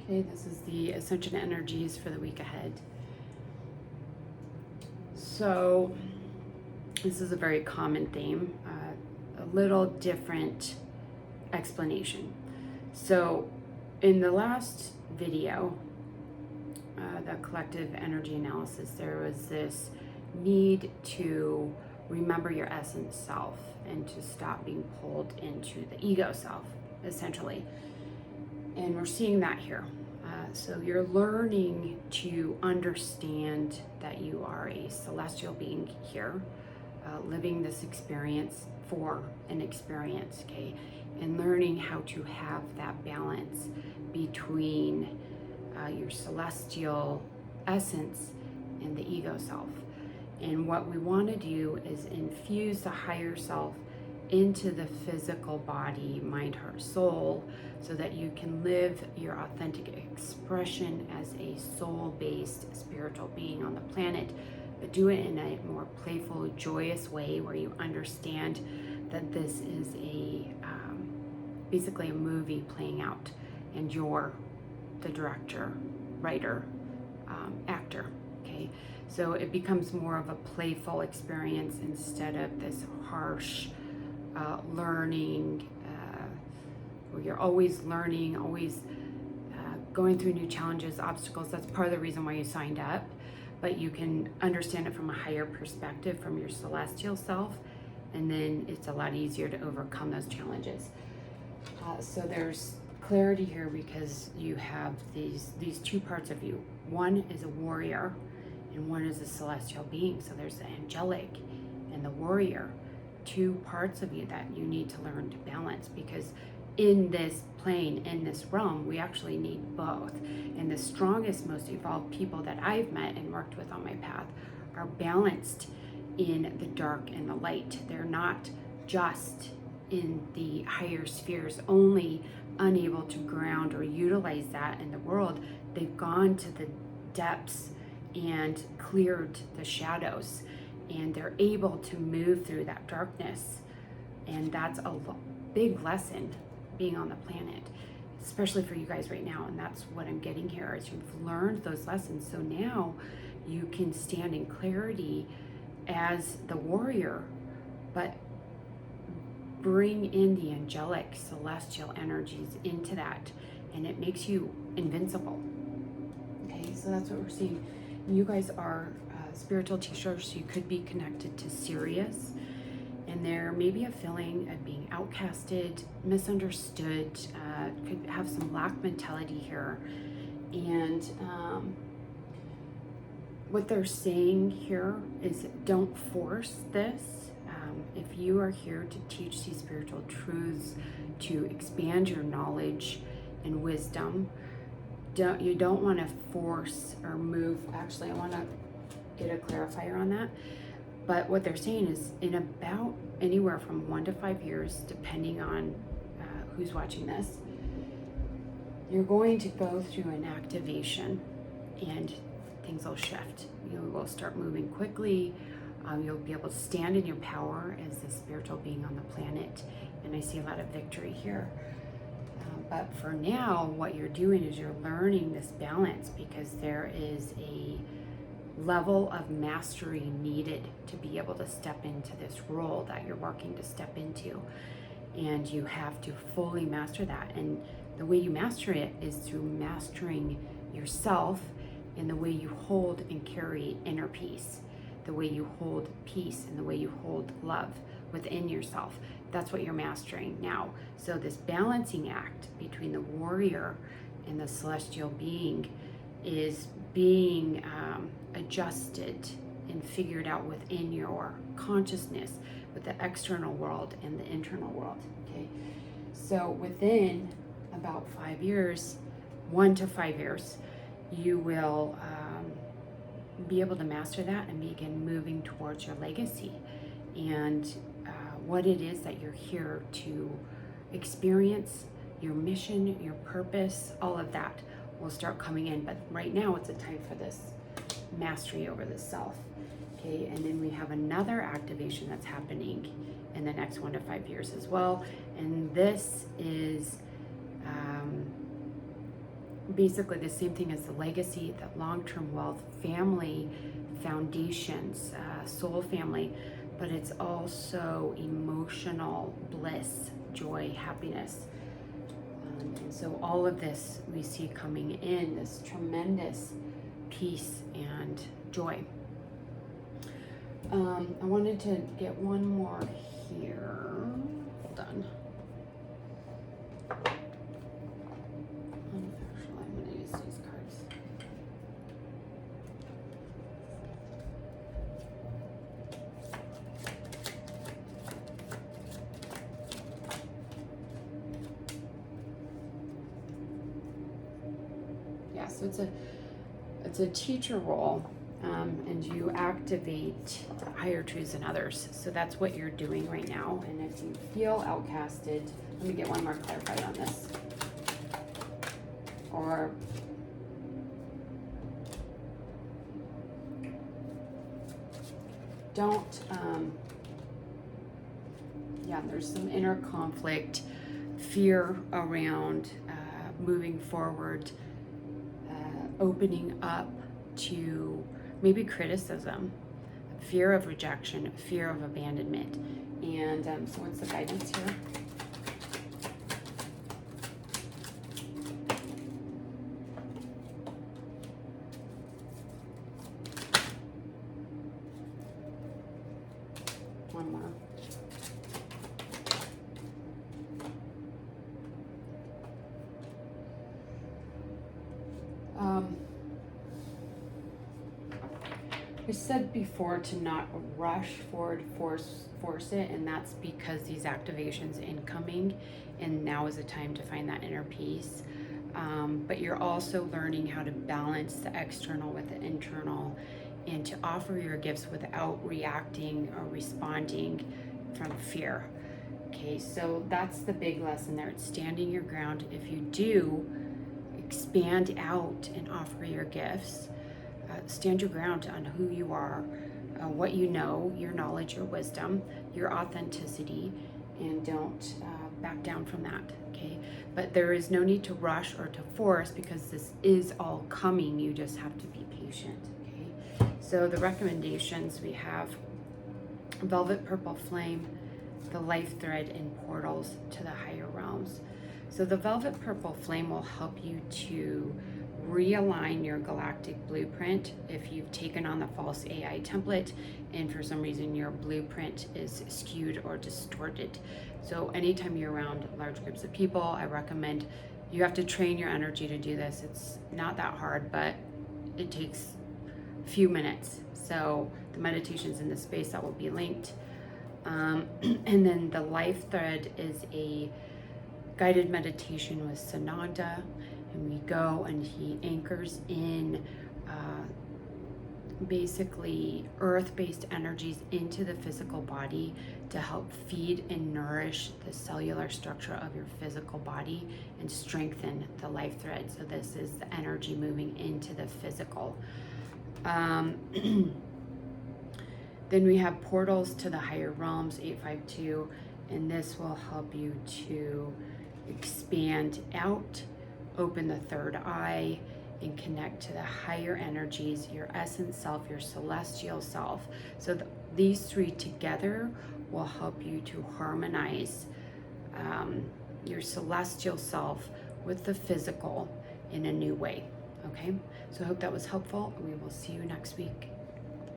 Okay, this is the Ascension energies for the week ahead. So, this is a very common theme, a little different explanation. So, in the last video, the collective energy analysis, there was this need to remember your essence self and to stop being pulled into the ego self, essentially. And we're seeing that here. So you're learning to understand that you are a celestial being here, living this experience for an experience, okay? And learning how to have that balance between your celestial essence and the ego self. And what we want to do is infuse the higher self into the physical body, mind, heart, soul, so that you can live your authentic expression as a soul-based spiritual being on the planet, but do it in a more playful, joyous way where you understand that this is basically a movie playing out, and you're the director, writer, actor, okay? So it becomes more of a playful experience instead of this harsh learning, where you're always learning, always going through new challenges, obstacles. That's part of the reason why you signed up, but you can understand it from a higher perspective, from your celestial self, and then it's a lot easier to overcome those challenges. So there's clarity here because you have these two parts of you. One is a warrior and one is a celestial being. So there's the angelic and the warrior, two parts of you that you need to learn to balance, because in this plane, in this realm, we actually need both. And the strongest, most evolved people that I've met and worked with on my path are balanced in the dark and the light. They're not just in the higher spheres, only unable to ground or utilize that in the world. They've gone to the depths and cleared the shadows, and they're able to move through that darkness. And that's a big lesson being on the planet, especially for you guys right now. And that's what I'm getting here, is you've learned those lessons. So now you can stand in clarity as the warrior, but bring in the angelic celestial energies into that, and it makes you invincible. Okay, so that's what we're seeing. You guys are spiritual teachers, so you could be connected to Sirius, and there may be a feeling of being outcasted, misunderstood, could have some lack mentality here. And what they're saying here is, don't force this. If you are here to teach these spiritual truths, to expand your knowledge and wisdom, you don't want to force or move. Actually, I want to get a clarifier on that. But what they're saying is, in about anywhere from 1 to 5 years, depending on who's watching this, you're going to go through an activation and things will shift. You will start moving quickly. You'll be able to stand in your power as the spiritual being on the planet. And I see a lot of victory here. But for now, what you're doing is you're learning this balance, because there is a level of mastery needed to be able to step into this role that you're working to step into. And you have to fully master that. And the way you master it is through mastering yourself in the way you hold and carry inner peace, the way you hold peace, and the way you hold love within yourself. That's what you're mastering now. So this balancing act between the warrior and the celestial being is being adjusted and figured out within your consciousness, with the external world and the internal world, okay? So within about 5 years, 1 to 5 years, you will be able to master that and begin moving towards your legacy and what it is that you're here to experience, your mission, your purpose, all of that will start coming in. But right now it's a time for this mastery over the self. Okay, and then we have another activation that's happening in the next 1 to 5 years as well. And this is basically the same thing as the legacy, the long-term wealth, family, foundations, soul family, but it's also emotional bliss, joy, happiness. And so all of this we see coming in, this tremendous peace and joy. I wanted to get one more here. Hold on. Actually, I'm going to use these cards. Yeah, so it's a teacher role. And you activate higher truths in others. So that's what you're doing right now. And if you feel outcasted, let me get one more clarified on this. Or don't, there's some inner conflict, fear around moving forward, opening up to maybe criticism, fear of rejection, fear of abandonment. And so what's the guidance here? One more. I said before to not rush forward, force it, and that's because these activations incoming, and now is the time to find that inner peace. But you're also learning how to balance the external with the internal, and to offer your gifts without reacting or responding from fear. Okay, so that's the big lesson there. It's standing your ground. If you do expand out and offer your gifts, stand your ground on who you are, what you know, your knowledge, your wisdom, your authenticity, and don't back down from that, okay? But there is no need to rush or to force, because this is all coming. You just have to be patient, okay? So the recommendations we have: Velvet Purple Flame, the Life Thread, and Portals to the Higher Realms. So the Velvet Purple Flame will help you to realign your galactic blueprint if you've taken on the false AI template and for some reason your blueprint is skewed or distorted. So anytime you're around large groups of people, I recommend you have to train your energy to do this. It's not that hard, but it takes a few minutes. So the meditation's in the space that will be linked. And then the Life Thread is a guided meditation with Sananda, and we go and he anchors in basically earth-based energies into the physical body to help feed and nourish the cellular structure of your physical body and strengthen the life thread. So this is the energy moving into the physical. Then we have Portals to the Higher Realms, 852, and this will help you to expand out, open the third eye, and connect to the higher energies, your essence self, your celestial self. So these three together will help you to harmonize your celestial self with the physical in a new way. Okay, so I hope that was helpful. We will see you next week.